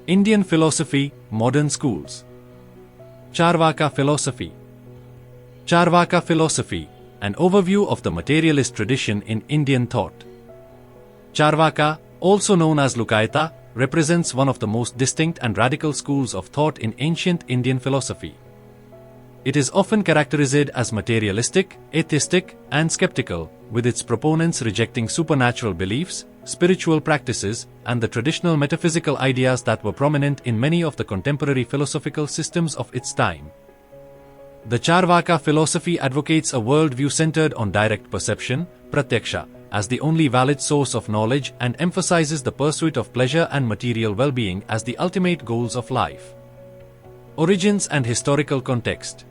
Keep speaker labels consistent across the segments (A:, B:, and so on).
A: Indian philosophy, modern schools. Charvaka philosophy. Charvaka philosophy, an overview of the materialist tradition in Indian thought. Charvaka, also known as Lookayata, represents one of the most distinct and radical schools of thought in ancient Indian philosophy. It is often characterized as materialistic, atheistic, and skeptical, with its proponents rejecting supernatural beliefs, spiritual practices, and the traditional metaphysical ideas that were prominent in many of the contemporary philosophical systems of its time. The Charvaka philosophy advocates a worldview centered on direct perception, pratyaksha, as the only valid source of knowledge and emphasizes the pursuit of pleasure and material well-being as the ultimate goals of life. Origins and historical context.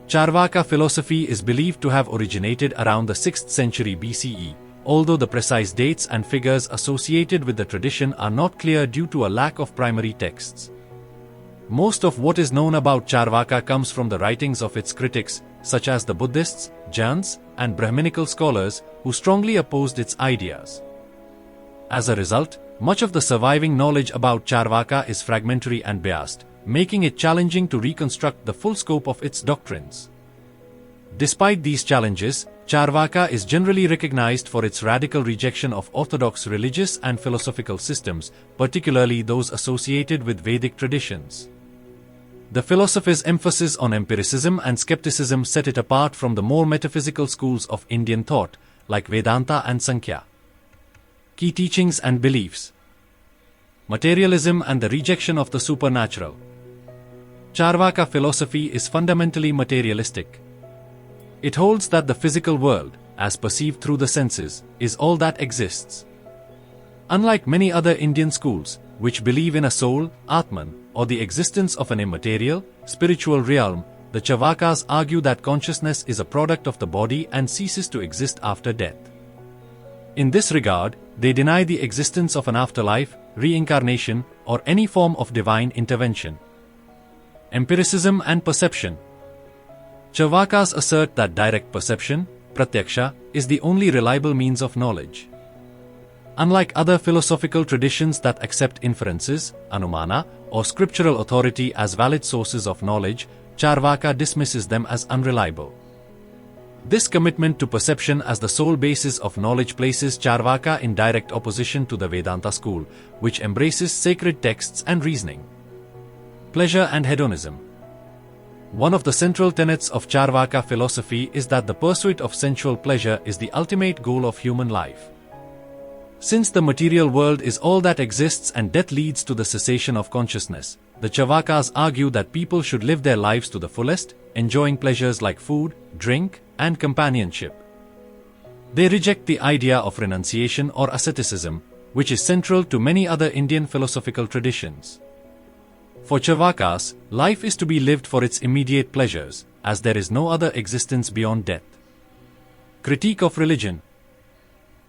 A: Charvaka philosophy is believed to have originated around the 6th century BCE, although the precise dates and figures associated with the tradition are not clear due to a lack of primary texts. Most of what is known about Charvaka comes from the writings of its critics, such as the Buddhists, Jains, and Brahminical scholars, who strongly opposed its ideas. As a result, much of the surviving knowledge about Charvaka is fragmentary and biased, making it challenging to reconstruct the full scope of its doctrines. Despite these challenges, Charvaka is generally recognized for its radical rejection of orthodox religious and philosophical systems, particularly those associated with Vedic traditions. The philosophy's emphasis on empiricism and skepticism set it apart from the more metaphysical schools of Indian thought, like Vedanta and Sankhya. Key teachings and beliefs. Materialism and the rejection of the supernatural. Charvaka philosophy is fundamentally materialistic. It holds that the physical world, as perceived through the senses, is all that exists. Unlike many other Indian schools, which believe in a soul, Atman, or the existence of an immaterial, spiritual realm, the Charvakas argue that consciousness is a product of the body and ceases to exist after death. In this regard, they deny the existence of an afterlife, reincarnation, or any form of divine intervention. Empiricism and perception. Charvakas assert that direct perception, pratyaksha, is the only reliable means of knowledge. Unlike other philosophical traditions that accept inferences, anumana, or scriptural authority as valid sources of knowledge, Charvaka dismisses them as unreliable. This commitment to perception as the sole basis of knowledge places Charvaka in direct opposition to the Vedanta school, which embraces sacred texts and reasoning. Pleasure and hedonism. One of the central tenets of Charvaka philosophy is that the pursuit of sensual pleasure is the ultimate goal of human life. Since the material world is all that exists and death leads to the cessation of consciousness, the Charvakas argue that people should live their lives to the fullest, enjoying pleasures like food, drink, and companionship. They reject the idea of renunciation or asceticism, which is central to many other Indian philosophical traditions. For Charvakas, life is to be lived for its immediate pleasures, as there is no other existence beyond death. Critique of religion.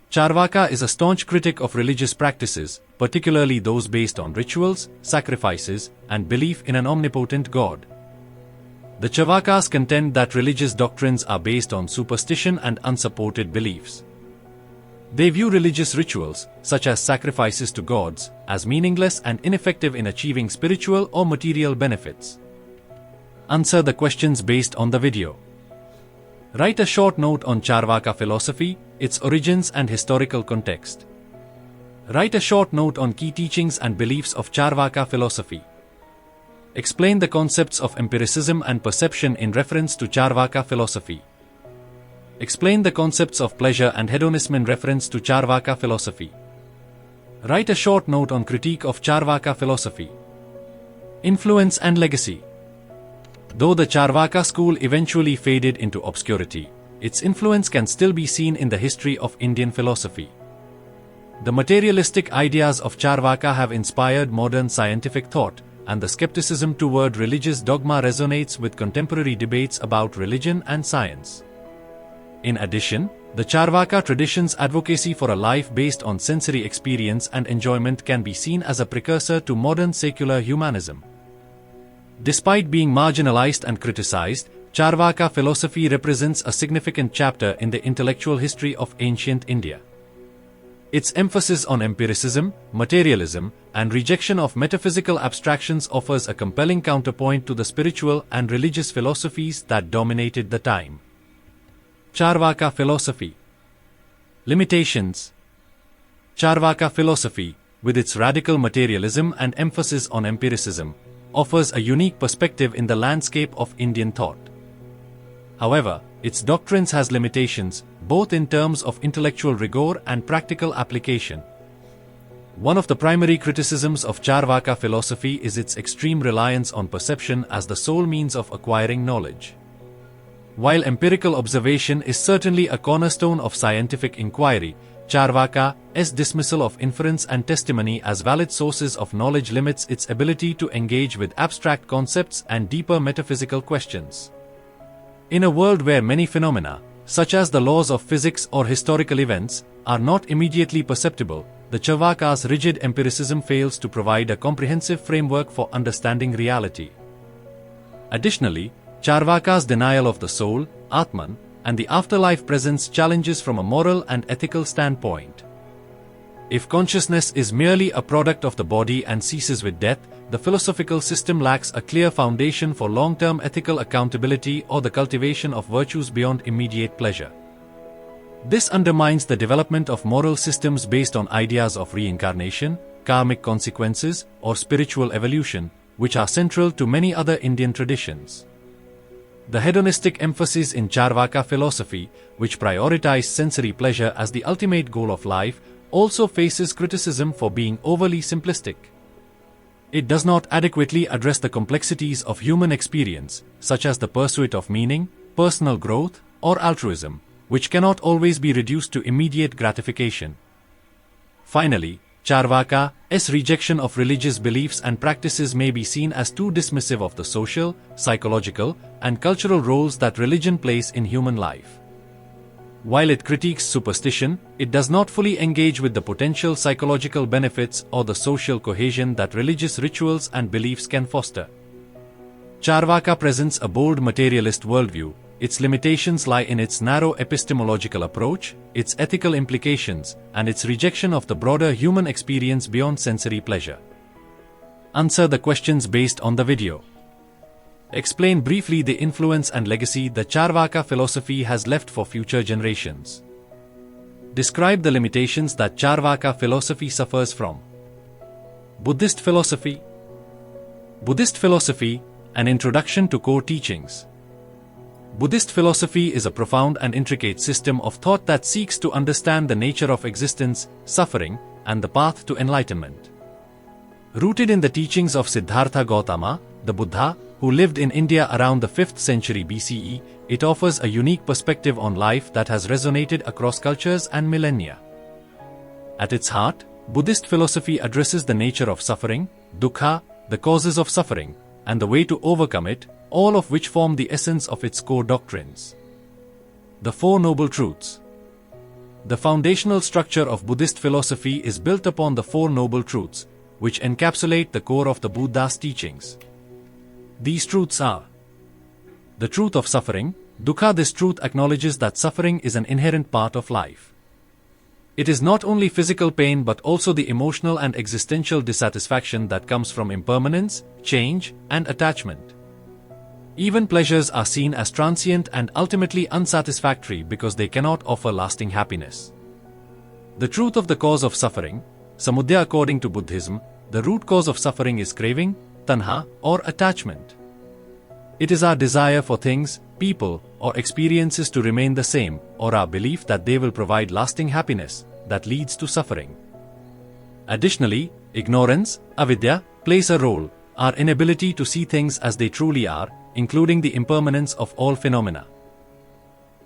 A: Charvaka is a staunch critic of religious practices, particularly those based on rituals, sacrifices, and belief in an omnipotent God. The Charvakas contend that religious doctrines are based on superstition and unsupported beliefs. They view religious rituals, such as sacrifices to gods, as meaningless and ineffective in achieving spiritual or material benefits. Answer the questions based on the video. Write a short note on Charvaka philosophy, its origins and historical context. Write a short note on key teachings and beliefs of Charvaka philosophy. Explain the concepts of empiricism and perception in reference to Charvaka philosophy. Explain the concepts of pleasure and hedonism in reference to Charvaka philosophy. Write a short note on critique of Charvaka philosophy. Influence and legacy. Though the Charvaka school eventually faded into obscurity, its influence can still be seen in the history of Indian philosophy. The materialistic ideas of Charvaka have inspired modern scientific thought, and the skepticism toward religious dogma resonates with contemporary debates about religion and science. In addition, the Charvaka tradition's advocacy for a life based on sensory experience and enjoyment can be seen as a precursor to modern secular humanism. Despite being marginalized and criticized, Charvaka philosophy represents a significant chapter in the intellectual history of ancient India. Its emphasis on empiricism, materialism, and rejection of metaphysical abstractions offers a compelling counterpoint to the spiritual and religious philosophies that dominated the time. Charvaka philosophy. Limitations. Charvaka philosophy, with its radical materialism and emphasis on empiricism, offers a unique perspective in the landscape of Indian thought. However, its doctrines has limitations, both in terms of intellectual rigor and practical application. One of the primary criticisms of Charvaka philosophy is its extreme reliance on perception as the sole means of acquiring knowledge. While empirical observation is certainly a cornerstone of scientific inquiry, Charvaka's dismissal of inference and testimony as valid sources of knowledge limits its ability to engage with abstract concepts and deeper metaphysical questions. In a world where many phenomena, such as the laws of physics or historical events, are not immediately perceptible, the Charvaka's rigid empiricism fails to provide a comprehensive framework for understanding reality. Additionally, Charvaka's denial of the soul, Atman, and the afterlife presents challenges from a moral and ethical standpoint. If consciousness is merely a product of the body and ceases with death, the philosophical system lacks a clear foundation for long-term ethical accountability or the cultivation of virtues beyond immediate pleasure. This undermines the development of moral systems based on ideas of reincarnation, karmic consequences, or spiritual evolution, which are central to many other Indian traditions. The hedonistic emphasis in Charvaka philosophy, which prioritizes sensory pleasure as the ultimate goal of life, also faces criticism for being overly simplistic. It does not adequately address the complexities of human experience, such as the pursuit of meaning, personal growth, or altruism, which cannot always be reduced to immediate gratification. Finally, Charvaka's rejection of religious beliefs and practices may be seen as too dismissive of the social, psychological, and cultural roles that religion plays in human life. While it critiques superstition, it does not fully engage with the potential psychological benefits or the social cohesion that religious rituals and beliefs can foster. Charvaka presents a bold materialist worldview. Its limitations lie in its narrow epistemological approach, its ethical implications, and its rejection of the broader human experience beyond sensory pleasure. Answer the questions based on the video. Explain briefly the influence and legacy the Charvaka philosophy has left for future generations. Describe the limitations that Charvaka philosophy suffers from. Buddhist philosophy. Buddhist philosophy, an introduction to core teachings. Buddhist philosophy is a profound and intricate system of thought that seeks to understand the nature of existence, suffering, and the path to enlightenment. Rooted in the teachings of Siddhartha Gautama, the Buddha, who lived in India around the 5th century BCE, it offers a unique perspective on life that has resonated across cultures and millennia. At its heart, Buddhist philosophy addresses the nature of suffering, dukkha, the causes of suffering, and the way to overcome it, all of which form the essence of its core doctrines. The Four Noble Truths. The foundational structure of Buddhist philosophy is built upon the Four Noble Truths, which encapsulate the core of the Buddha's teachings. These truths are: the truth of suffering, dukkha. This truth acknowledges that suffering is an inherent part of life. It is not only physical pain but also the emotional and existential dissatisfaction that comes from impermanence, change, and attachment. Even pleasures are seen as transient and ultimately unsatisfactory because they cannot offer lasting happiness. The truth of the cause of suffering, samudaya. According to Buddhism, the root cause of suffering is craving, tanha, or attachment. It is our desire for things, people, or experiences to remain the same, or our belief that they will provide lasting happiness, that leads to suffering. Additionally, ignorance, avidya, plays a role, our inability to see things as they truly are, including the impermanence of all phenomena.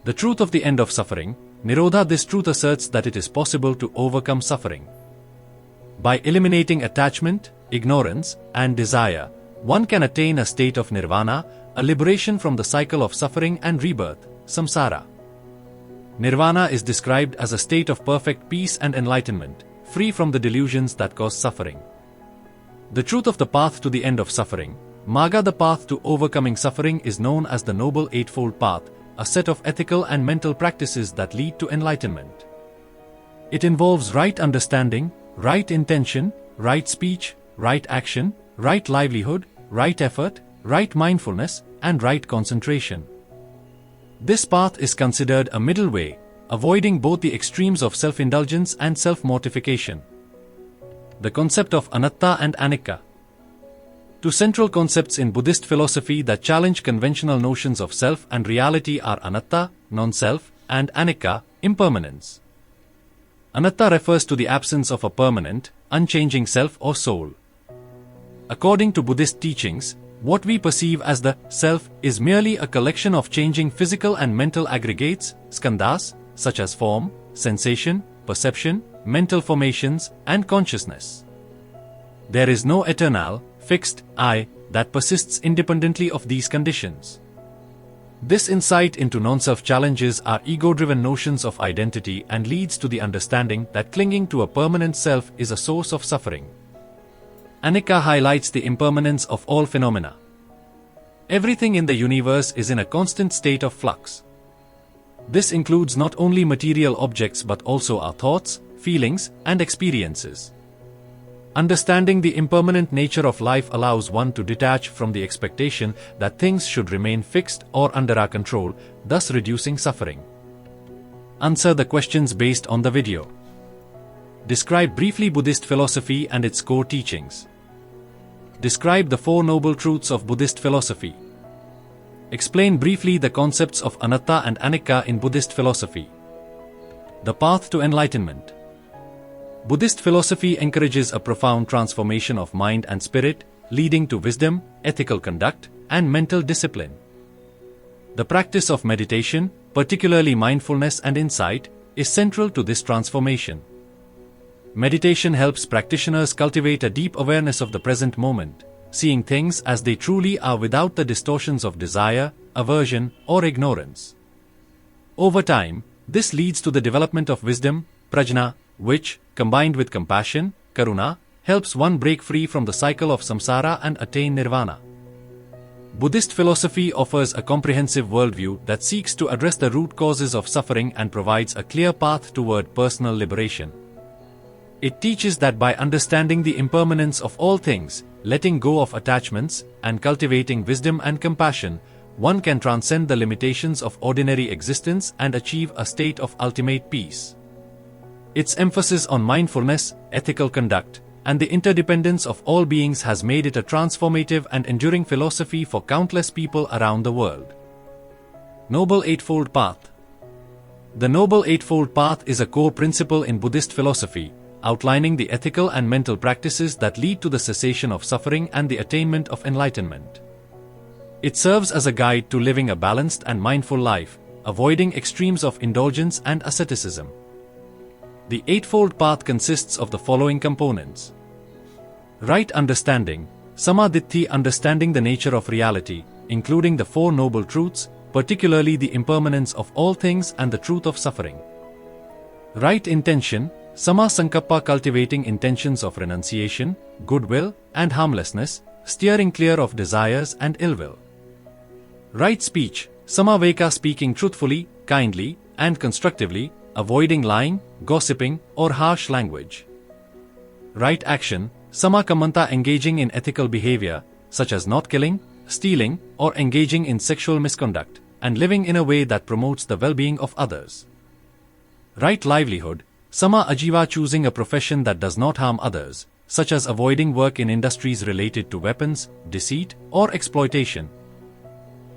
A: The truth of the end of suffering, nirodha. This truth asserts that it is possible to overcome suffering. By eliminating attachment, ignorance, and desire, one can attain a state of nirvana, a liberation from the cycle of suffering and rebirth, samsara. Nirvana is described as a state of perfect peace and enlightenment, free from the delusions that cause suffering. The truth of the path to the end of suffering, magga. The path to overcoming suffering is known as the Noble Eightfold Path, a set of ethical and mental practices that lead to enlightenment. It involves right understanding, right intention, right speech, right action, right livelihood, right effort, right mindfulness, and right concentration. This path is considered a middle way, avoiding both the extremes of self-indulgence and self-mortification. The concept of Anatta and Anicca. Two central concepts in Buddhist philosophy that challenge conventional notions of self and reality are Anatta, non-self, and Anicca, impermanence. Anatta refers to the absence of a permanent, unchanging self or soul. According to Buddhist teachings, what we perceive as the self is merely a collection of changing physical and mental aggregates, skandhas, such as form, sensation, perception, mental formations, and consciousness. There is no eternal, fixed I that persists independently of these conditions. This insight into non-self challenges our ego-driven notions of identity and leads to the understanding that clinging to a permanent self is a source of suffering. Anicca highlights the impermanence of all phenomena. Everything in the universe is in a constant state of flux. This includes not only material objects but also our thoughts, feelings, and experiences. Understanding the impermanent nature of life allows one to detach from the expectation that things should remain fixed or under our control, thus reducing suffering. Answer the questions based on the video. Describe briefly Buddhist philosophy and its core teachings. Describe the Four Noble Truths of Buddhist philosophy. Explain briefly the concepts of Anatta and Anicca in Buddhist philosophy. The path to enlightenment. Buddhist philosophy encourages a profound transformation of mind and spirit, leading to wisdom, ethical conduct, and mental discipline. The practice of meditation, particularly mindfulness and insight, is central to this transformation. Meditation helps practitioners cultivate a deep awareness of the present moment, seeing things as they truly are without the distortions of desire, aversion, or ignorance. Over time, this leads to the development of wisdom, prajna, which, combined with compassion, karuna, helps one break free from the cycle of samsara and attain nirvana. Buddhist philosophy offers a comprehensive worldview that seeks to address the root causes of suffering and provides a clear path toward personal liberation. It teaches that by understanding the impermanence of all things, letting go of attachments, and cultivating wisdom and compassion, one can transcend the limitations of ordinary existence and achieve a state of ultimate peace. Its emphasis on mindfulness, ethical conduct, and the interdependence of all beings has made it a transformative and enduring philosophy for countless people around the world. Noble Eightfold Path. The Noble Eightfold Path is a core principle in Buddhist philosophy, outlining the ethical and mental practices that lead to the cessation of suffering and the attainment of enlightenment. It serves as a guide to living a balanced and mindful life, avoiding extremes of indulgence and asceticism. The Eightfold Path consists of the following components. Right understanding, samadhitti, understanding the nature of reality, including the Four Noble Truths, particularly the impermanence of all things and the truth of suffering. Right intention, sama sankappa, cultivating intentions of renunciation, goodwill, and harmlessness, steering clear of desires and ill will. Right speech, samaveka, speaking truthfully, kindly, and constructively, avoiding lying, gossiping, or harsh language. Right action, samakamanta, engaging in ethical behavior, such as not killing, stealing, or engaging in sexual misconduct, and living in a way that promotes the well-being of others. Right livelihood, sama ajiva, choosing a profession that does not harm others, such as avoiding work in industries related to weapons, deceit, or exploitation.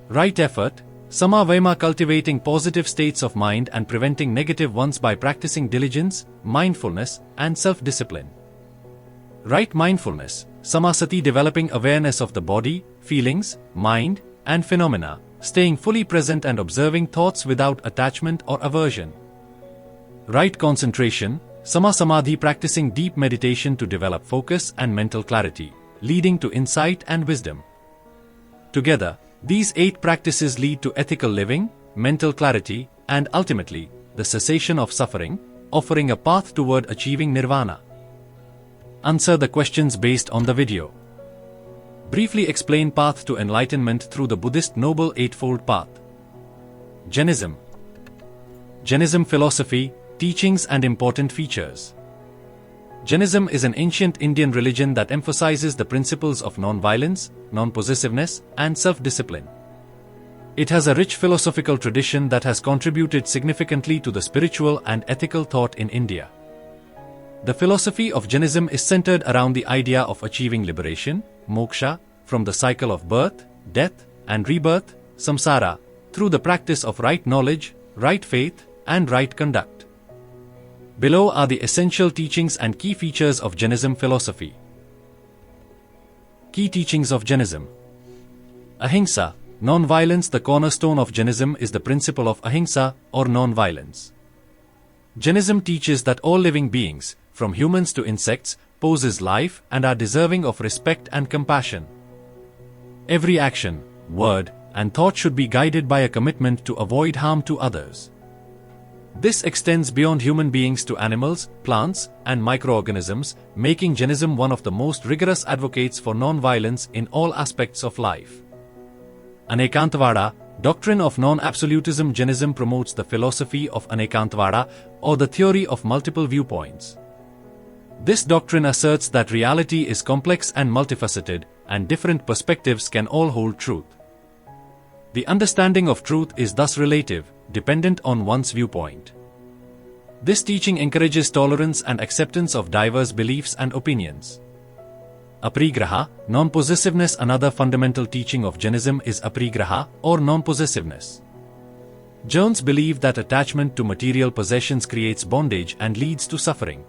A: Right effort, sama vaima, cultivating positive states of mind and preventing negative ones by practicing diligence, mindfulness, and self-discipline. Right mindfulness, samasati, developing awareness of the body, feelings, mind, and phenomena, staying fully present and observing thoughts without attachment or aversion. Right concentration, samasamadhi, practicing deep meditation to develop focus and mental clarity, leading to insight and wisdom. Together, these 8 practices lead to ethical living, mental clarity, and ultimately, the cessation of suffering, offering a path toward achieving nirvana. Answer the questions based on the video. Briefly explain path to enlightenment through the Buddhist Noble Eightfold Path. Jainism. Jainism philosophy, Teachings and important features. Jainism is an ancient Indian religion that emphasizes the principles of non-violence, non-possessiveness, and self-discipline. It has a rich philosophical tradition that has contributed significantly to the spiritual and ethical thought in India. The philosophy of Jainism is centered around the idea of achieving liberation, moksha, from the cycle of birth, death, and rebirth, samsara, through the practice of right knowledge, right faith, and right conduct. Below are the essential teachings and key features of Jainism philosophy. Key teachings of Jainism. Ahimsa, non-violence. The cornerstone of Jainism is the principle of ahimsa, or non-violence. Jainism teaches that all living beings, from humans to insects, possess life and are deserving of respect and compassion. Every action, word, and thought should be guided by a commitment to avoid harm to others. This extends beyond human beings to animals, plants, and microorganisms, making Jainism one of the most rigorous advocates for non-violence in all aspects of life. Anekantavada, doctrine of non-absolutism. Jainism promotes the philosophy of Anekantavada, or the theory of multiple viewpoints. This doctrine asserts that reality is complex and multifaceted, and different perspectives can all hold truth. The understanding of truth is thus relative, dependent on one's viewpoint. This teaching encourages tolerance and acceptance of diverse beliefs and opinions. Aparigraha, non-possessiveness. Another fundamental teaching of Jainism is aparigraha, or non-possessiveness. Jains believe that attachment to material possessions creates bondage and leads to suffering.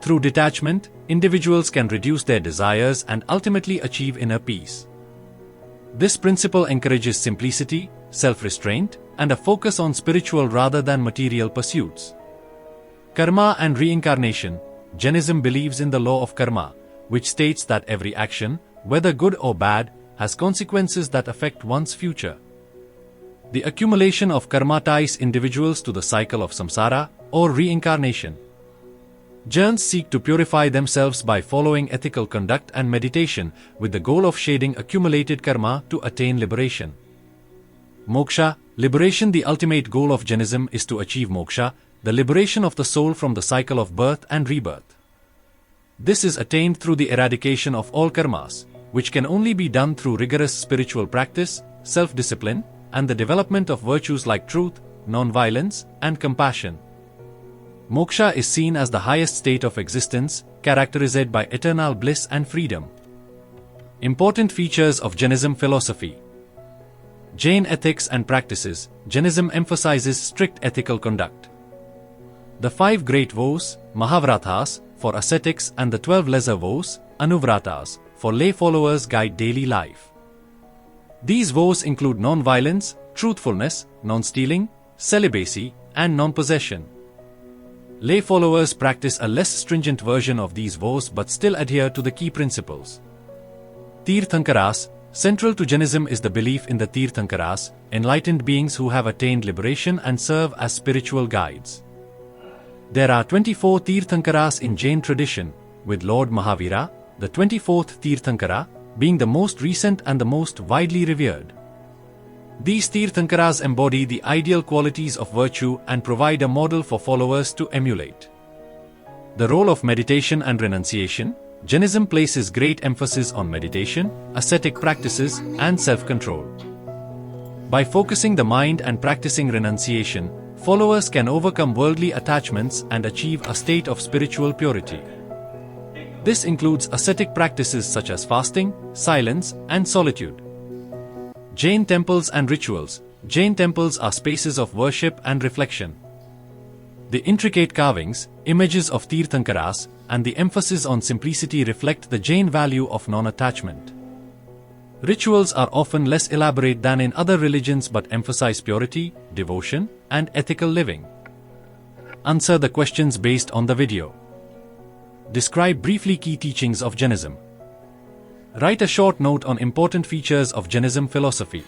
A: Through detachment, individuals can reduce their desires and ultimately achieve inner peace. This principle encourages simplicity, self-restraint, and a focus on spiritual rather than material pursuits. Karma and reincarnation. Jainism believes in the law of karma, which states that every action, whether good or bad, has consequences that affect one's future. The accumulation of karma ties individuals to the cycle of samsara, or reincarnation. Jains seek to purify themselves by following ethical conduct and meditation, with the goal of shedding accumulated karma to attain liberation. Moksha, liberation. The ultimate goal of Jainism is to achieve moksha, the liberation of the soul from the cycle of birth and rebirth. This is attained through the eradication of all karmas, which can only be done through rigorous spiritual practice, self-discipline, and the development of virtues like truth, non-violence, and compassion. Moksha is seen as the highest state of existence, characterized by eternal bliss and freedom. Important features of Jainism philosophy. Jain ethics and practices. Jainism emphasizes strict ethical conduct. The 5 great vows, Mahavratas, for ascetics, and the 12 lesser vows, Anuvratas, for lay followers, guide daily life. These vows include non-violence, truthfulness, non-stealing, celibacy, and non-possession. Lay followers practice a less stringent version of these vows but still adhere to the key principles. Tirthankaras. Central to Jainism is the belief in the Tirthankaras, enlightened beings who have attained liberation and serve as spiritual guides. There are 24 Tirthankaras in Jain tradition, with Lord Mahavira, the 24th Tirthankara, being the most recent and the most widely revered. These Tirthankaras embody the ideal qualities of virtue and provide a model for followers to emulate. The role of meditation and renunciation. Jainism places great emphasis on meditation, ascetic practices, and self-control. By focusing the mind and practicing renunciation, followers can overcome worldly attachments and achieve a state of spiritual purity. This includes ascetic practices such as fasting, silence, and solitude. Jain temples and rituals. Jain temples are spaces of worship and reflection. The intricate carvings, images of Tirthankaras, and the emphasis on simplicity reflect the Jain value of non-attachment. Rituals are often less elaborate than in other religions but emphasize purity, devotion, and ethical living. Answer the questions based on the video. Describe briefly key teachings of Jainism. Write a short note on important features of Jainism philosophy.